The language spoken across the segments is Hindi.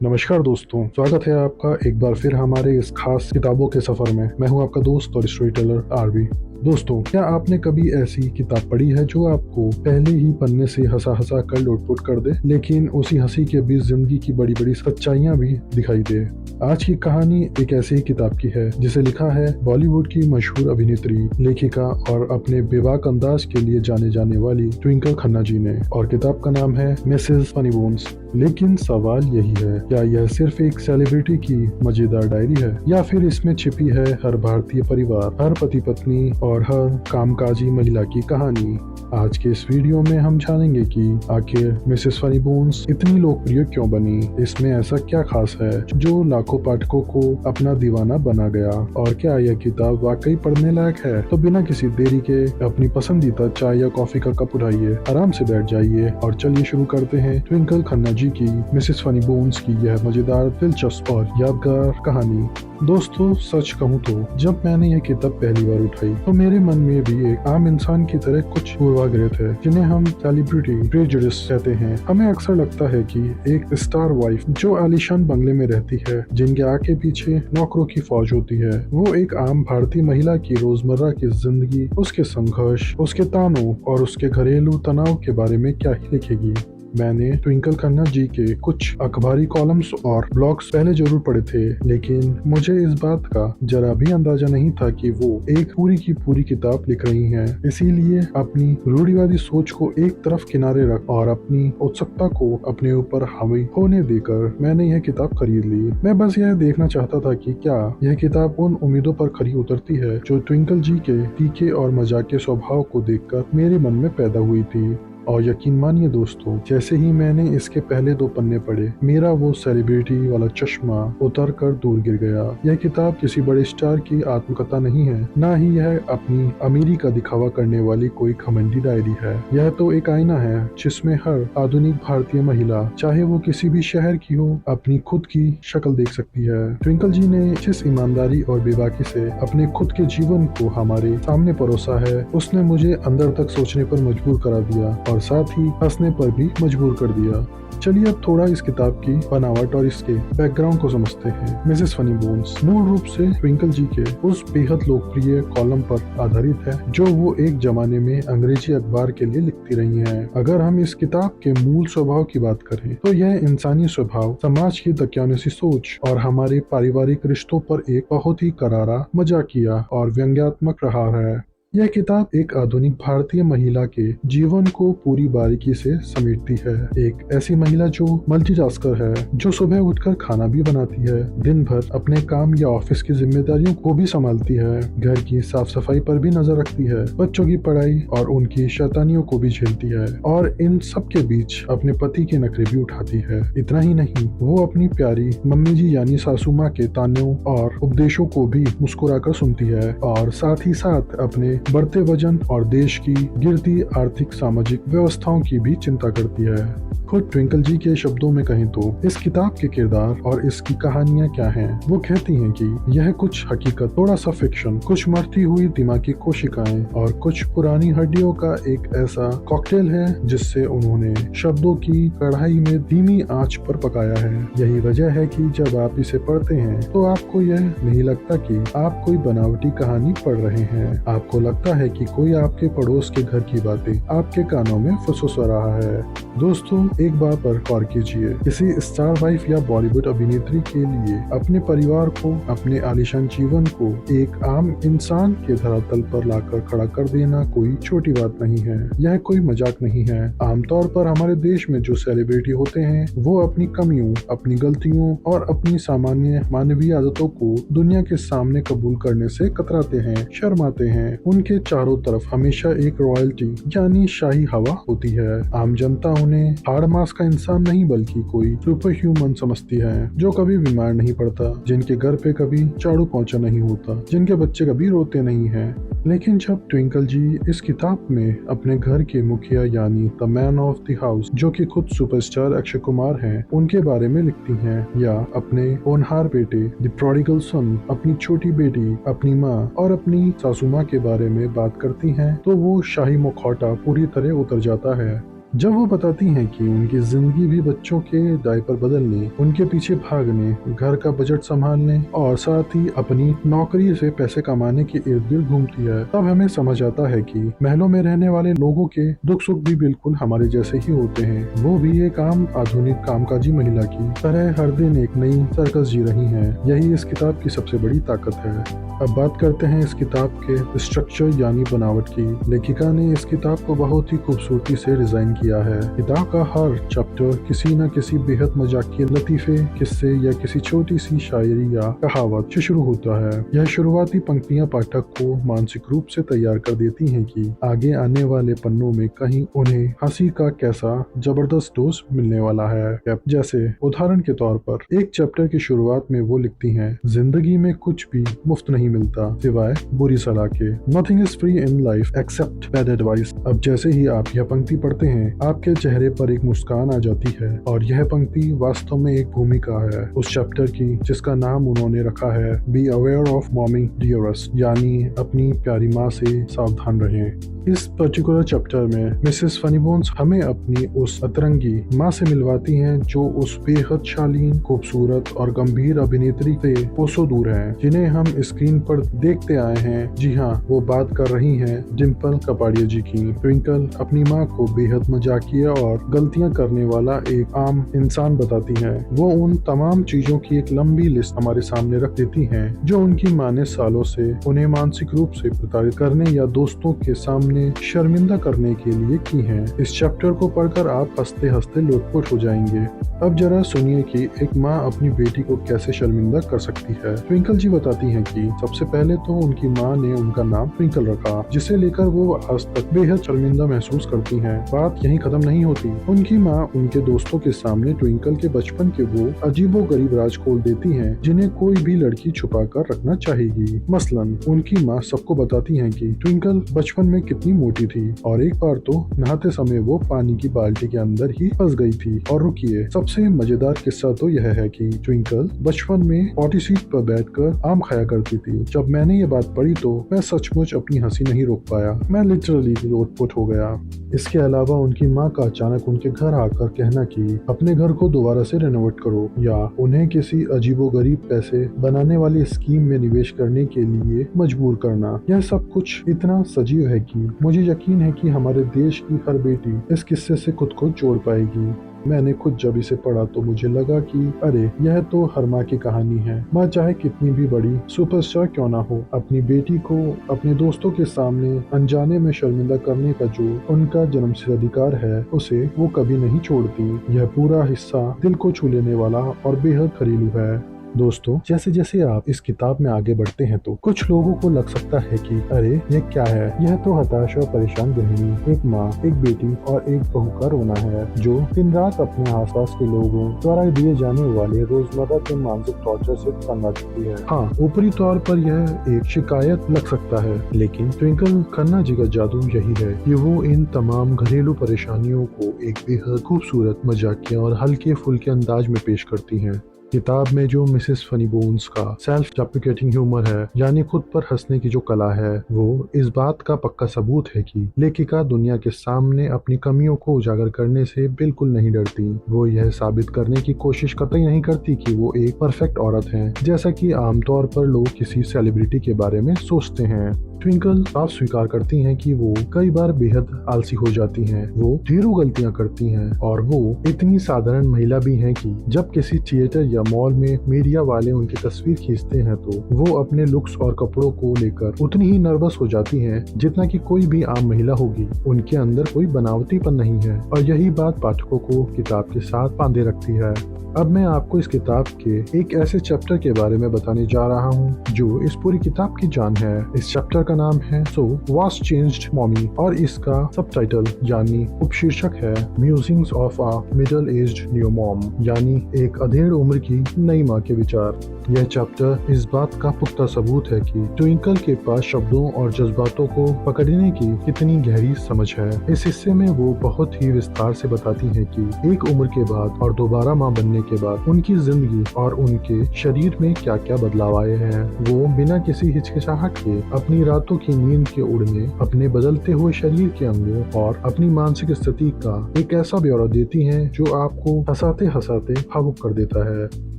नमस्कार दोस्तों, स्वागत है आपका एक बार फिर हमारे इस खास किताबों के सफर में। मैं हूं आपका दोस्त और स्टोरी टेलर आरबी। दोस्तों, क्या आपने कभी ऐसी किताब पढ़ी है जो आपको पहले ही पन्ने से हंसा हंसा कर लोटपोट कर दे, लेकिन उसी हंसी के बीच जिंदगी की बड़ी बड़ी सच्चाइयां भी दिखाई दे। आज की कहानी एक ऐसी ही किताब की है जिसे लिखा है बॉलीवुड की मशहूर अभिनेत्री, लेखिका और अपने बेबाक अंदाज के लिए जाने जाने वाली ट्विंकल खन्ना जी ने, और किताब का नाम है मिसेस फनी बोन्स। लेकिन सवाल यही है, क्या यह सिर्फ एक सेलिब्रिटी की मजेदार डायरी है, या फिर इसमें छिपी है हर भारतीय परिवार, हर पति पत्नी और हर कामकाजी महिला की कहानी। आज के इस वीडियो में हम जानेंगे कि आखिर मिसेस फनी बोन्स इतनी लोकप्रिय क्यों बनी, इसमें ऐसा क्या खास है जो लाखों पाठकों को अपना दीवाना बना गया, और क्या यह किताब वाकई पढ़ने लायक है। तो बिना किसी देरी के अपनी पसंदीदा चाय या कॉफी का कप उठाइए, आराम से बैठ जाइए और चलिए शुरू करते हैं ट्विंकल खन्ना जी की मिसेस फनी बोन्स की यह मजेदार, दिलचस्प और यादगार कहानी। दोस्तों, सच कहूँ तो जब मैंने यह किताब पहली बार उठाई तो मेरे मन में भी एक आम इंसान की तरह कुछ पूर्वाग्रह थे, जिन्हें हम सेलिब्रिटी प्रेजुडिस कहते हैं। हमें अक्सर लगता है कि एक स्टार वाइफ जो आलीशान बंगले में रहती है, जिनके आगे पीछे नौकरों की फौज होती है, वो एक आम भारतीय महिला की रोजमर्रा की जिंदगी, उसके संघर्ष, उसके तानों और उसके घरेलू तनाव के बारे में क्या ही लिखेगी। मैंने ट्विंकल खन्ना जी के कुछ अखबारी कॉलम्स और ब्लॉग्स पहले जरूर पढ़े थे, लेकिन मुझे इस बात का जरा भी अंदाजा नहीं था कि वो एक पूरी की पूरी किताब लिख रही हैं। इसीलिए अपनी रूढ़िवादी सोच को एक तरफ किनारे रख और अपनी उत्सुकता को अपने ऊपर हावी होने देकर मैंने यह किताब खरीद ली। मैं बस यह देखना चाहता था कि क्या यह किताब उन उम्मीदों पर खरी उतरती है जो ट्विंकल जी के तीखे और मजाकिया स्वभाव को देखकर मेरे मन में पैदा हुई थी। और यकीन मानिए दोस्तों, जैसे ही मैंने इसके पहले 2 पन्ने पढ़े, मेरा वो सेलिब्रिटी वाला चश्मा उतर कर दूर गिर गया। यह किताब किसी बड़े स्टार की आत्मकथा नहीं है, ना ही यह अपनी अमीरी का दिखावा करने वाली कोई घमंडी डायरी है। यह तो एक आईना है जिसमें हर आधुनिक भारतीय महिला, चाहे वो किसी भी शहर की हो, अपनी खुद की शक्ल देख सकती है। ट्विंकल जी ने जिस ईमानदारी और बेबाकी से अपने खुद के जीवन को हमारे सामने परोसा है, उसने मुझे अंदर तक सोचने पर मजबूर करा दिया और साथ ही हंसने पर भी मजबूर कर दिया। चलिए अब थोड़ा इस किताब की बनावट और इसके बैकग्राउंड को समझते हैं। मिसेस फनी बोन्स मूल रूप से ट्विंकल जी के उस बेहद लोकप्रिय कॉलम पर आधारित है जो वो एक जमाने में अंग्रेजी अखबार के लिए लिखती रही हैं। अगर हम इस किताब के मूल स्वभाव की बात करें तो यह इंसानी स्वभाव, समाज की दकियानुसी सोच और हमारे पारिवारिक रिश्तों पर एक बहुत ही करारा, मजाकिया और व्यंग्यात्मक प्रहार है। यह किताब एक आधुनिक भारतीय महिला के जीवन को पूरी बारीकी से समेटती है। एक ऐसी महिला जो मल्टीटास्कर है, जो सुबह उठकर खाना भी बनाती है, दिन भर अपने काम या ऑफिस की जिम्मेदारियों को भी संभालती है, घर की साफ सफाई पर भी नजर रखती है, बच्चों की पढ़ाई और उनकी शैतानियों को भी झेलती है, और इन सब के बीच अपने पति के नखरे भी उठाती है। इतना ही नहीं, वो अपनी प्यारी मम्मी जी यानी सासू माँ के तानों और उपदेशों को भी मुस्कुराकर सुनती है, और साथ ही साथ अपने बढ़ते वजन और देश की गिरती आर्थिक सामाजिक व्यवस्थाओं की भी चिंता करती है। खुद ट्विंकल जी के शब्दों में कहें तो इस किताब के किरदार और इसकी कहानियां क्या हैं? वो कहती हैं कि यह कुछ हकीकत, थोड़ा सा फिक्शन, कुछ मरती हुई दिमागी कोशिकाएं और कुछ पुरानी हड्डियों का एक ऐसा कॉकटेल है जिससे उन्होंने शब्दों की कढ़ाई में धीमी आंच पर पकाया है। यही वजह है कि जब आप इसे पढ़ते हैं तो आपको यह नहीं लगता कि आप कोई बनावटी कहानी पढ़ रहे हैं। आपको लगता है कि कोई आपके पड़ोस के घर की बातें आपके कानों में फुसफुसा रहा है। दोस्तों, एक बात पर गौर कीजिए, किसी स्टार वाइफ या बॉलीवुड अभिनेत्री के लिए अपने परिवार को, अपने आलीशान जीवन को एक आम इंसान के धरातल पर लाकर खड़ा कर देना कोई छोटी बात नहीं है। यह कोई मजाक नहीं है। आमतौर पर हमारे देश में जो सेलिब्रिटी होते हैं वो अपनी कमियों, अपनी गलतियों और अपनी सामान्य मानवीय आदतों को दुनिया के सामने कबूल करने से कतराते हैं, शर्माते हैं। उनके चारों तरफ हमेशा एक रॉयल्टी यानी शाही हवा होती है। आम जनता उन्हें हाड़ मास का इंसान नहीं बल्कि कोई सुपर ह्यूमन समझती है, जो कभी बीमार नहीं पड़ता, जिनके घर पे कभी झाड़ू पोंछा नहीं होता, जिनके बच्चे कभी रोते नहीं हैं। लेकिन जब ट्विंकल जी इस किताब में अपने घर के मुखिया यानी the man of the house, जो कि खुद सुपरस्टार अक्षय कुमार हैं, उनके बारे में लिखती हैं, या अपने होनहार बेटे द प्रोडिगल सन, अपनी छोटी बेटी, अपनी माँ और अपनी सासू माँ के बारे में बात करती हैं, तो वो शाही मुखौटा पूरी तरह उतर जाता है। जब वो बताती हैं कि उनकी जिंदगी भी बच्चों के डायपर बदलने, उनके पीछे भागने, घर का बजट संभालने और साथ ही अपनी नौकरी से पैसे कमाने के इर्द गिर्द घूमती है, तब हमें समझ आता है कि महलों में रहने वाले लोगों के दुख सुख भी बिल्कुल हमारे जैसे ही होते हैं। वो भी एक आम आधुनिक कामकाजी महिला की तरह हर दिन एक नई सर्कस जी रही हैं। यही इस किताब की सबसे बड़ी ताकत है। अब बात करते हैं इस किताब के स्ट्रक्चर यानी बनावट की। लेखिका ने इस किताब को बहुत ही खूबसूरती से डिजाइन किया है। किताब का हर चैप्टर किसी न किसी बेहद मजाकिया लतीफे, किस्से या किसी छोटी सी शायरी या कहावत से शुरू होता है। यह शुरुआती पंक्तियां पाठक को मानसिक रूप से तैयार कर देती हैं कि आगे आने वाले पन्नों में कहीं उन्हें हंसी का कैसा जबरदस्त डोज मिलने वाला है। जैसे उदाहरण के तौर पर एक चैप्टर की शुरुआत में वो लिखती हैं, जिंदगी में कुछ भी मुफ्त नहीं मिलता सिवाय बुरी सलाह के। Nothing is free in life except bad advice. अब जैसे ही आप यह पंक्ति पढ़ते हैं, आपके चेहरे पर एक मुस्कान आ जाती है और यह पंक्ति वास्तव में एक भूमिका है उस चैप्टर की, जिसका नाम उन्होंने रखा है be aware of mommy dearest, यानी अपनी प्यारी माँ से सावधान रहें। इस पर्टिकुलर चैप्टर में मिसेस फनीबोन्स हमें अपनी उस अतरंगी माँ से मिलवाती हैं जो उस बेहद शालीन, खूबसूरत और गंभीर अभिनेत्री से कोसों दूर है, जिन्हें हम स्क्रीन पर देखते आए हैं। जी हाँ, वो बात कर रही हैं डिम्पल कपाड़िया जी की। ट्विंकल अपनी माँ को बेहद मजाकिया और गलतियाँ करने वाला एक आम इंसान बताती है। वो उन तमाम चीजों की एक लंबी लिस्ट हमारे सामने रख देती हैं जो उनकी माँ ने सालों से उन्हें मानसिक रूप से प्रताड़ित करने या दोस्तों के सामने शर्मिंदा करने के लिए की हैं। इस चैप्टर को पढ़कर आप हंसते हंसते लोटपोट हो जाएंगे। अब जरा सुनिए कि एक माँ अपनी बेटी को कैसे शर्मिंदा कर सकती है। ट्विंकल जी बताती हैं कि सबसे पहले तो उनकी माँ ने उनका नाम ट्विंकल रखा, जिसे लेकर वो आज तक बेहद शर्मिंदा महसूस करती हैं। बात यहीं खत्म नहीं होती। उनकी माँ उनके दोस्तों के सामने ट्विंकल के बचपन के वो अजीबोगरीब राज खोल देती हैं, जिन्हें कोई भी लड़की छुपा कर रखना चाहेगी। मसलन उनकी माँ सबको बताती हैं कि ट्विंकल बचपन में कितनी मोटी थी और एक बार तो नहाते समय वो पानी की बाल्टी के अंदर ही फंस गई थी। और रुकिए, सबसे मजेदार किस्सा तो यह है कि ट्विंकल बचपन में पॉटी सीट पर बैठकर आम खाया करती थी। जब मैंने ये बात पढ़ी तो मैं सचमुच अपनी हंसी नहीं रोक पाया। मैं लिटरली लोटपोट हो गया। इसके अलावा उनकी माँ का अचानक उनके घर आकर कहना कि अपने घर को दोबारा से रेनोवेट करो या उन्हें किसी अजीबोगरीब पैसे बनाने वाली स्कीम में निवेश करने के लिए मजबूर करना, यह सब कुछ इतना सजीव है कि मुझे यकीन है कि हमारे देश की हर बेटी इस किस्से से खुद को जोड़ पाएगी। मैंने खुद जब इसे पढ़ा तो मुझे लगा कि अरे यह तो हर माँ की कहानी है। माँ चाहे कितनी भी बड़ी सुपरस्टार क्यों ना हो, अपनी बेटी को अपने दोस्तों के सामने अनजाने में शर्मिंदा करने का जो उनका जन्मसिद्ध अधिकार है, उसे वो कभी नहीं छोड़ती। यह पूरा हिस्सा दिल को छू लेने वाला और बेहद घरेलू है। दोस्तों, जैसे जैसे आप इस किताब में आगे बढ़ते हैं तो कुछ लोगों को लग सकता है कि अरे ये क्या है, यह तो हताश और परेशान गृहिणी, एक माँ, एक बेटी और एक बहू का रोना है जो दिन रात अपने आसपास के लोगों द्वारा दिए जाने वाले रोजमर्रा के मानसिक टॉर्चर से तंग आ चुकी है। हाँ, ऊपरी तौर पर यह एक शिकायत लग सकता है, लेकिन ट्विंकल खन्ना जी का जादू यही है कि वो इन तमाम घरेलू परेशानियों को एक बेहद खूबसूरत, मजाकिया और हल्के फुल्के अंदाज में पेश करती हैं। किताब में जो मिसेस फनीबोन्स का सेल्फ डेप्रिकेटिंग ह्यूमर है, यानी खुद पर हंसने की जो कला है, वो इस बात का पक्का सबूत है कि लेखिका दुनिया के सामने अपनी कमियों को उजागर करने से बिल्कुल नहीं डरती। वो यह साबित करने की कोशिश कतई नहीं करती कि वो एक परफेक्ट औरत है, जैसा कि आमतौर पर लोग किसी सेलिब्रिटी के बारे में सोचते हैं। ट्विंकल साफ स्वीकार करती हैं कि वो कई बार बेहद आलसी हो जाती हैं, वो ढेरों गलतियां करती हैं और वो इतनी साधारण महिला भी हैं कि जब किसी थिएटर या मॉल में मीडिया वाले उनकी तस्वीर खींचते हैं तो वो अपने लुक्स और कपड़ों को लेकर उतनी ही नर्वस हो जाती हैं जितना कि कोई भी आम महिला होगी। उनके अंदर कोई बनावटीपन नहीं है और यही बात पाठकों को किताब के साथ बांधे रखती है। अब मैं आपको इस किताब के एक ऐसे चैप्टर के बारे में बताने जा रहा हूँ जो इस पूरी किताब की जान है। इस चैप्टर का नाम है सो व्हाट्स चेंज्ड मॉमी और इसका सबटाइटल यानी उपशीर्षक है musings of a middle aged new mom, यानी एक अधेड़ उम्र की नई माँ के विचार। यह चैप्टर इस बात का पुख्ता सबूत है कि ट्विंकल के पास शब्दों और जज्बातों को पकड़ने की कितनी गहरी समझ है। इस हिस्से में वो बहुत ही विस्तार से बताती हैं कि एक उम्र के बाद और दोबारा माँ बनने होने के बाद उनकी जिंदगी और उनके शरीर में क्या क्या बदलाव आए हैं। वो बिना किसी हिचकिचाहट के अपनी रातों की नींद के उड़ने, अपने बदलते हुए शरीर के अंगों और अपनी मानसिक स्थिति का एक ऐसा ब्यौरा देती हैं जो आपको हंसाते हंसाते भावुक कर देता है।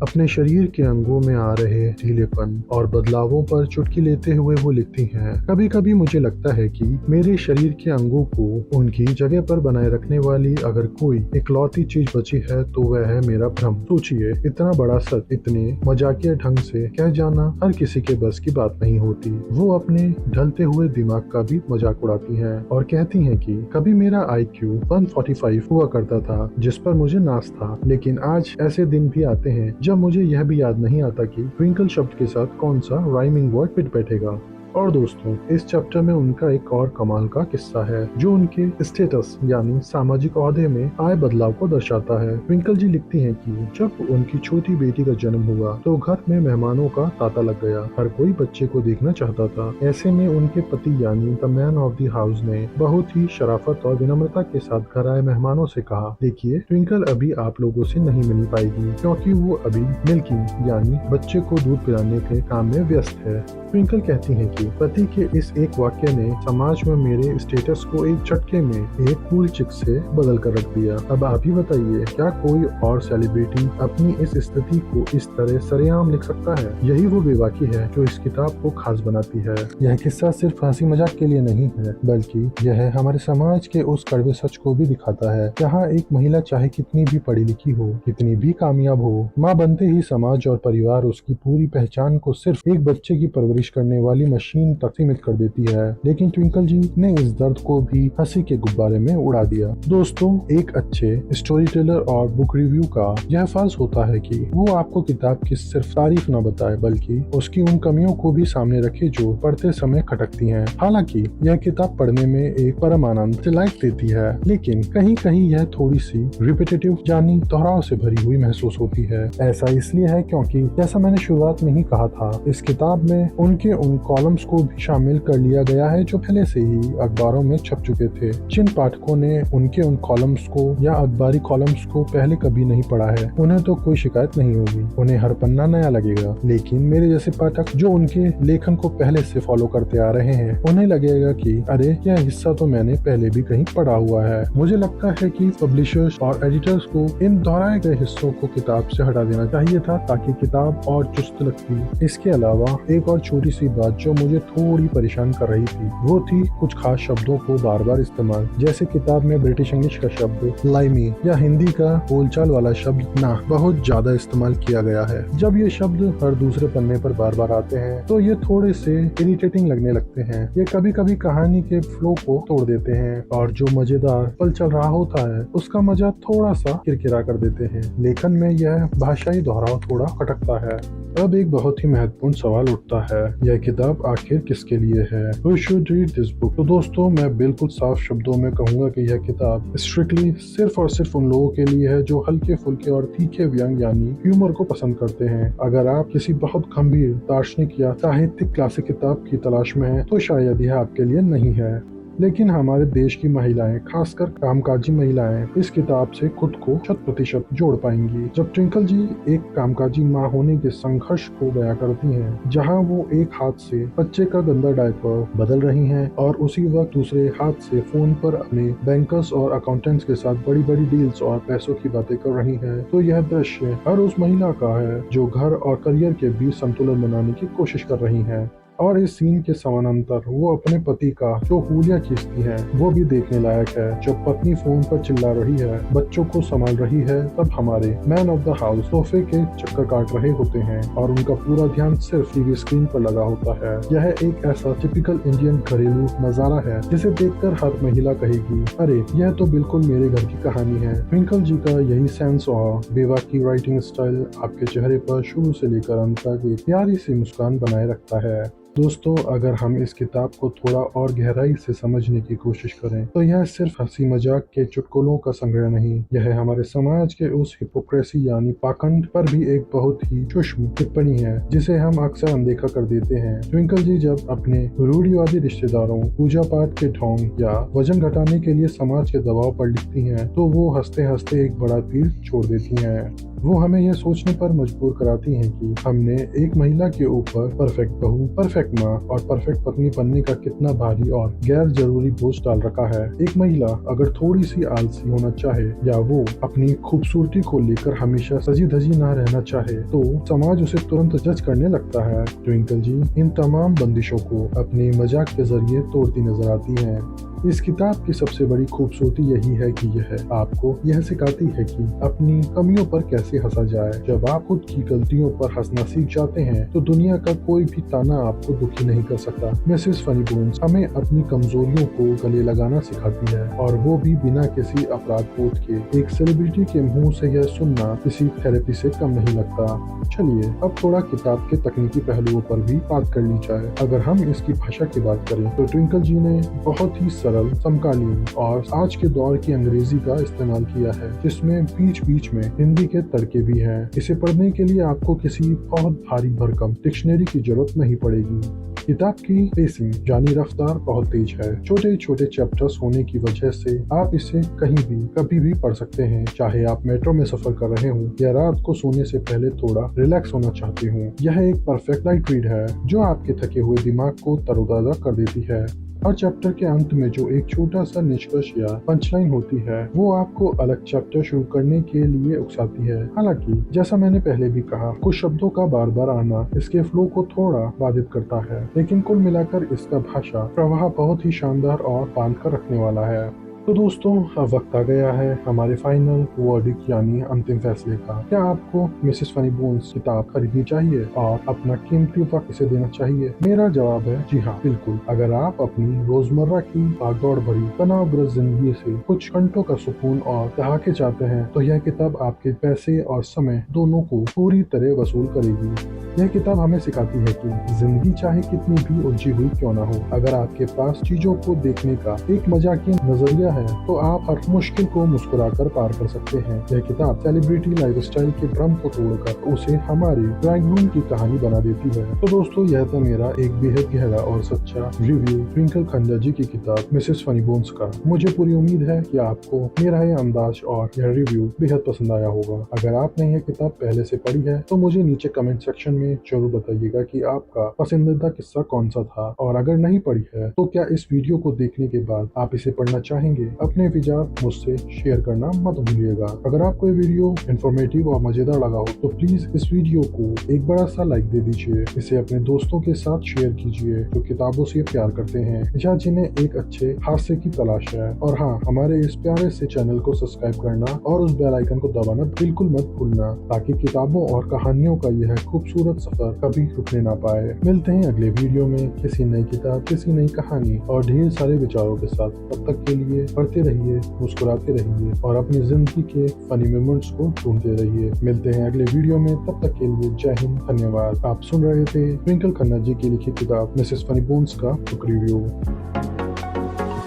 अपने शरीर के अंगों में आ रहे ढीलेपन और बदलावों पर चुटकी लेते हुए वो लिखती हैं, कभी कभी मुझे लगता है कि मेरे शरीर के अंगों को उनकी जगह पर बनाए रखने वाली अगर कोई इकलौती चीज बची है तो वह है मेरा भ्रम। सोचिए, इतना बड़ा सच इतने मजाकिया ढंग से कह जाना हर किसी के बस की बात नहीं होती। वो अपने ढलते हुए दिमाग का भी मजाक उड़ाती हैं और कहती हैं कि कभी मेरा IQ 145 हुआ करता था जिस पर मुझे नाज था, लेकिन आज ऐसे दिन भी आते हैं जब मुझे यह भी याद नहीं आता कि ट्विंकल शब्द के साथ कौन सा राइमिंग वर्ड फिट बैठेगा। और दोस्तों, इस चैप्टर में उनका एक और कमाल का किस्सा है जो उनके स्टेटस यानी सामाजिक ओहदे में आए बदलाव को दर्शाता है। ट्विंकल जी लिखती हैं कि जब उनकी छोटी बेटी का जन्म हुआ तो घर में मेहमानों का तांता लग गया। हर कोई बच्चे को देखना चाहता था। ऐसे में उनके पति यानी the man of the house ने बहुत ही शराफत और विनम्रता के साथ घर आए मेहमानों से कहा, देखिए, ट्विंकल अभी आप लोगों से नहीं मिल पाएगी क्योंकि वो अभी मिल्किंग यानी बच्चे को दूध पिलाने के काम में व्यस्त है। ट्विंकल कहती हैं कि पति के इस एक वाक्य ने समाज में मेरे स्टेटस को एक झटके में एक कूल चिक से बदल कर रख दिया। अब आप ही बताइए, क्या कोई और सेलिब्रिटी अपनी इस स्थिति को इस तरह सरेआम लिख सकता है? यही वो बेबाकी है जो इस किताब को खास बनाती है। यह किस्सा सिर्फ हंसी मजाक के लिए नहीं है, बल्कि यह हमारे समाज के उस कड़वे सच को भी दिखाता है, जहाँ एक महिला चाहे कितनी भी पढ़ी लिखी हो, कितनी भी कामयाब हो, माँ बनते ही समाज और परिवार उसकी पूरी पहचान को सिर्फ एक बच्चे की परवरिश करने वाली मशीन तक सीमित कर देती है। लेकिन ट्विंकल जी ने इस दर्द को भी हंसी के गुब्बारे में उड़ा दिया। दोस्तों, एक अच्छे स्टोरी टेलर और बुक रिव्यू का यह फर्ज होता है कि वो आपको किताब की सिर्फ तारीफ न बताए, बल्कि उसकी उन कमियों को भी सामने रखे जो पढ़ते समय खटकती हैं। हालांकि यह किताब पढ़ने में एक परम आनंद डिलाइट देती है, लेकिन कहीं कहीं यह थोड़ी सी रिपीटेटिव यानी दोहराव से भरी हुई महसूस होती है। ऐसा इसलिए है क्योंकि जैसा मैंने शुरुआत में ही कहा था, इस किताब में उनके उन कॉलम्स को भी शामिल कर लिया गया है जो पहले से ही अखबारों में छप चुके थे। जिन पाठकों ने उनके उन कॉलम्स को या अखबारी कॉलम्स को पहले कभी नहीं पढ़ा है, उन्हें तो कोई शिकायत नहीं होगी, उन्हें हर पन्ना नया लगेगा। लेकिन मेरे जैसे पाठक जो उनके लेखन को पहले से फॉलो करते आ रहे हैं, उन्हें लगेगा कि अरे, यह हिस्सा तो मैंने पहले भी कहीं पढ़ा हुआ है। मुझे लगता है कि पब्लिशर्स और एडिटर्स को इन दोहराए गए हिस्सों को किताब से हटा देना चाहिए था ताकि किताब और चुस्त लगती। इसके अलावा एक और छोटी सी बात जो मुझे थोड़ी परेशान कर रही थी, वो थी कुछ खास शब्दों को बार बार इस्तेमाल। जैसे किताब में ब्रिटिश इंग्लिश का शब्द लाइमी या हिंदी का बोलचाल वाला शब्द ना बहुत ज्यादा इस्तेमाल किया गया है। जब ये शब्द हर दूसरे पन्ने पर बार बार आते हैं तो ये थोड़े से इरिटेटिंग लगने लगते हैं। ये कभी कभी कहानी के फ्लो को तोड़ देते हैं और जो मजेदार पल चल रहा होता है उसका मजा थोड़ा सा किरकिरा कर देते हैं। लेखन में यह भाषाई दोहराव थोड़ा खटकता है। अब एक बहुत ही महत्वपूर्ण सवाल उठता है, यह किताब आखिर किसके लिए है? Who should read this book? तो दोस्तों, मैं बिल्कुल साफ शब्दों में कहूंगा कि यह किताब स्ट्रिक्टली सिर्फ और सिर्फ उन लोगों के लिए है जो हल्के फुल्के और तीखे व्यंग यानी ह्यूमर को पसंद करते हैं। अगर आप किसी बहुत गंभीर दार्शनिक या साहित्यिक क्लासिक किताब की तलाश में हैं, तो शायद यह आपके लिए नहीं है। लेकिन हमारे देश की महिलाएं, खासकर कामकाजी महिलाएं, इस किताब से खुद को 100% जोड़ पाएंगी। जब ट्विंकल जी एक कामकाजी माँ होने के संघर्ष को बयां करती हैं, जहां वो एक हाथ से बच्चे का गंदा डायपर बदल रही हैं और उसी वक्त दूसरे हाथ से फोन पर अपने बैंकर्स और अकाउंटेंट्स के साथ बड़ी बड़ी डील्स और पैसों की बातें कर रही हैं, तो यह दृश्य हर उस महिला का है जो घर और करियर के बीच संतुलन बनाने की कोशिश कर रही है। और इस सीन के समानांतर वो अपने पति का जो हुलिया खींचती है वो भी देखने लायक है। जब पत्नी फोन पर चिल्ला रही है, बच्चों को संभाल रही है, तब हमारे मैन ऑफ द हाउस सोफे के चक्कर काट रहे होते हैं और उनका पूरा ध्यान सिर्फ टीवी स्क्रीन पर लगा होता है। यह एक ऐसा टिपिकल इंडियन घरेलू नजारा है जिसे देखकर हर महिला कहेगी, अरे, यह तो बिल्कुल मेरे घर की कहानी है। ट्विंकल जी का यही सेंस और बेबाकी राइटिंग स्टाइल आपके चेहरे पर शुरू से लेकर अंत तक एक प्यारी सी मुस्कान बनाए रखता है। दोस्तों, अगर हम इस किताब को थोड़ा और गहराई से समझने की कोशिश करें तो यह सिर्फ हंसी मजाक के चुटकुलों का संग्रह नहीं, यह हमारे समाज के उस हिपोक्रेसी यानी पाखंड पर भी एक बहुत ही सूक्ष्म टिप्पणी है जिसे हम अक्सर अनदेखा कर देते हैं। ट्विंकल जी जब अपने रूढ़िवादी रिश्तेदारों, पूजा पाठ के ढोंग या वजन घटाने के लिए समाज के दबाव पर लिखती हैं, तो वो हंसते हंसते एक बड़ा तीर छोड़ देती हैं। वो हमें यह सोचने पर मजबूर कराती हैं कि हमने एक महिला के ऊपर परफेक्ट बहू, परफेक्ट माँ और परफेक्ट पत्नी बनने का कितना भारी और गैर जरूरी बोझ डाल रखा है। एक महिला अगर थोड़ी सी आलसी होना चाहे या वो अपनी खूबसूरती को लेकर हमेशा सजी धजी ना रहना चाहे तो समाज उसे तुरंत जज करने लगता है। ट्विंकल जी इन तमाम बंदिशों को अपने मजाक के जरिए तोड़ती नजर आती हैं। इस किताब की सबसे बड़ी खूबसूरती यही है कि यह आपको यह सिखाती है कि अपनी कमियों पर कैसे हंसा जाए। जब आप खुद की गलतियों पर हंसना सीख जाते हैं तो दुनिया का कोई भी ताना आपको दुखी नहीं कर सकता। मिसेस फनी बोन्स हमें अपनी कमजोरियों को गले लगाना सिखाती है और वो भी बिना किसी अपराध बोध के। एक सेलिब्रिटी के मुंह से यह सुनना किसी थेरेपी से कम नहीं लगता। चलिए अब थोड़ा किताब के तकनीकी पहलुओं पर भी बात कर ली जाए। अगर हम इसकी भाषा की बात करें तो ट्विंकल जी ने बहुत ही सरल, समकालीन और आज के दौर की अंग्रेजी का इस्तेमाल किया है, जिसमें बीच बीच में हिंदी के तड़के भी हैं। इसे पढ़ने के लिए आपको किसी बहुत भारी भरकम डिक्शनरी की जरूरत नहीं पड़ेगी। किताब की पेसिंग यानी रफ्तार बहुत तेज है। छोटे छोटे चैप्टर्स होने की वजह से आप इसे कहीं भी कभी भी पढ़ सकते हैं, चाहे आप मेट्रो में सफर कर रहे हों या रात को सोने से पहले थोड़ा रिलैक्स होना चाहते हों। यह एक परफेक्ट लाइट रीड है जो आपके थके हुए दिमाग को तरोताजा कर देती है। हर चैप्टर के अंत में जो एक छोटा सा निष्कर्ष या पंचलाइन होती है वो आपको अलग चैप्टर शुरू करने के लिए उकसाती है। हालांकि जैसा मैंने पहले भी कहा, कुछ शब्दों का बार बार आना इसके फ्लो को थोड़ा बाधित करता है, लेकिन कुल मिलाकर इसका भाषा प्रवाह बहुत ही शानदार और बांध कर रखने वाला है। तो दोस्तों अब वक्त आ गया है हमारे फाइनल वर्डिक्ट यानी अंतिम फैसले का। क्या आपको मिसेस फनी बोन्स किताब खरीदनी चाहिए और अपना कीमती वक्त इसे देना चाहिए? मेरा जवाब है जी हाँ, बिल्कुल। अगर आप अपनी रोजमर्रा की भागदौड़ भरी तनावग्रस्त जिंदगी से कुछ घंटों का सुकून और ठहाके चाहते हैं तो यह किताब आपके पैसे और समय दोनों को पूरी तरह वसूल करेगी। यह किताब हमें सिखाती है कि जिंदगी चाहे कितनी भी उलझी हुई क्यों ना हो, अगर आपके पास चीजों को देखने का एक मजाकिया नजरिया है तो आप हर मुश्किल को मुस्कुराकर पार कर सकते हैं। यह किताब सेलिब्रिटी लाइफस्टाइल के भ्रम को तोड़कर उसे हमारे ड्राइंग रूम की कहानी बना देती है। तो दोस्तों यह था मेरा एक बेहद गहरा और सच्चा रिव्यू ट्विंकल खन्ना जी की किताब मिसेस फनी बोन्स का। मुझे पूरी उम्मीद है कि आपको मेरा यह अंदाज और यह रिव्यू बेहद पसंद आया होगा। अगर आपने यह किताब पहले से पढ़ी है तो मुझे नीचे कमेंट सेक्शन में जरूर बताइएगा कि आपका पसंदीदा किस्सा कौन सा था, और अगर नहीं पढ़ी है तो क्या इस वीडियो को देखने के बाद आप इसे पढ़ना चाहेंगे? अपने विचार मुझसे शेयर करना मत भूलिएगा। अगर आपको ये वीडियो इंफॉर्मेटिव और मजेदार लगा हो तो प्लीज इस वीडियो को एक बड़ा सा लाइक दे दीजिए। इसे अपने दोस्तों के साथ शेयर कीजिए जो किताबों से प्यार करते हैं या जिन्हें एक अच्छे हास्य की तलाश है। और हाँ, हमारे इस प्यारे से चैनल को सब्सक्राइब करना और उस बेल आइकन को दबाना बिल्कुल मत भूलना, ताकि किताबों और कहानियों का यह खूबसूरत सफर कभी रुकने ना पाए। मिलते हैं अगले वीडियो में किसी नई किताब, किसी नई कहानी और ढेर सारे विचारों के साथ। तब तक के लिए पढ़ते रहिए, मुस्कुराते रहिए और अपनी जिंदगी के फनी मोमेंट्स को ढूंढते रहिए। मिलते हैं अगले वीडियो में, तब तक के लिए जय हिंद, धन्यवाद। आप सुन रहे थे ट्विंकल खन्ना जी की लिखी किताब मिसेस फनी बोन्स का book review.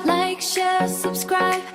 Like, share, subscribe.